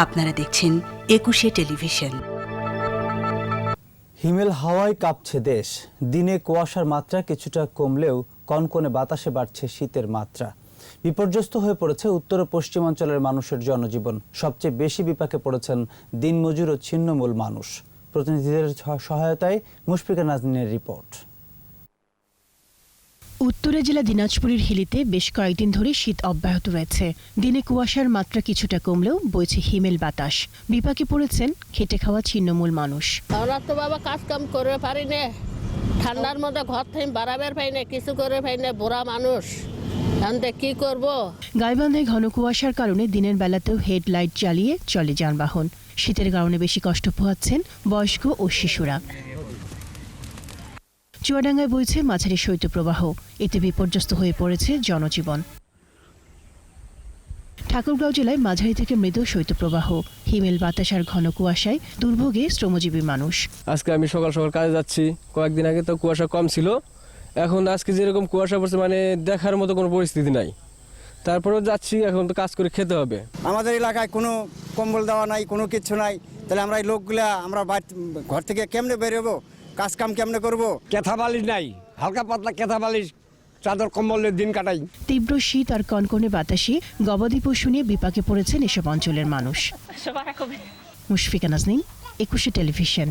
আপনারা দেখছেন ২১শে টেলিভিশন। হিমেল হাওয়ায় কাঁপছে দেশ। দিনে কুয়াশার মাত্রা কিছুটা কমলেও কনকনে বাতাসে বাড়ছে শীতের মাত্রা। বিপর্যস্ত হয়ে পড়েছে উত্তর ও পশ্চিমাঞ্চলের মানুষের জনজীবন। সবচেয়ে বেশি বিপাকে পড়েছেন দিনমজুর ও ছিন্নমূল মানুষ। প্রতিনিধিদের সহায়তায় মুশফিকা নাজনীনের রিপোর্ট। উত্তরের জেলা দিনাজপুরের হিলিতে বেশ কয়েকদিন ধরে শীত অব্যাহত রয়েছে। দিনে কুয়াশার মাত্রা কিছুটা কমলেও বইছে হিমেল বাতাস। বিপাকে পড়েছেন খেটে খাওয়া ছিন্নমূল মানুষ। আমরা তো বাবা কাজ কাম করে পারি না, ঠান্ডার মধ্যে ঘর থেকে বাড়াবার পাই না, কিছু করে পাই না, বুড়া মানুষ জানতে কি করব। গাইবান্ধায় ঘন কুয়াশার কারণে দিনের বেলাতেও হেডলাইট জ্বালিয়ে চলে যানবাহন। শীতের কারণে বেশি কষ্ট পোহাচ্ছেন বয়স্ক ও শিশুরা। চুয়াডাঙ্গায় বইছে মাঝারি শৈত্যপ্রবাহ, এতে বিপর্যস্ত হয়ে পড়েছে জনজীবন। ঠাকুরগাঁও জেলায় মাঝারি থেকে মৃদু শৈত্যপ্রবাহ, হিমেল বাতাস আর ঘন কুয়াশায় দুর্ভোগে শ্রমজীবী মানুষ। আজকে আমি সকাল সকাল কাজে যাচ্ছি। কয়েকদিন আগে তো কুয়াশা কম ছিল, এখন আজকে যেরকম কুয়াশা পড়ছে মানে দেখার মতো কোনো পরিস্থিতি নাই। তারপরেও যাচ্ছি, এখন তো কাজ করে খেতে হবে। আমাদের এলাকায় কোনো কম্বল দেওয়া নাই, কোনো কিছু নাই, তাহলে আমরা এই লোকগুলা আমরা ঘর থেকে কেমনে বেরোবো, কাজ কাম কেমনে করবো? কেথা বালিশ নাই, হালকা পাতলা কেথা বালিশ, চাদর কম্বলের দিন কাটাই। তীব্র শীত আর কনকনে বাতাসে গবাদি পশু নিয়ে বিপাকে পড়েছেন এসব অঞ্চলের মানুষ। মুশফিকা নাজনীন, ২১শে টেলিভিশন।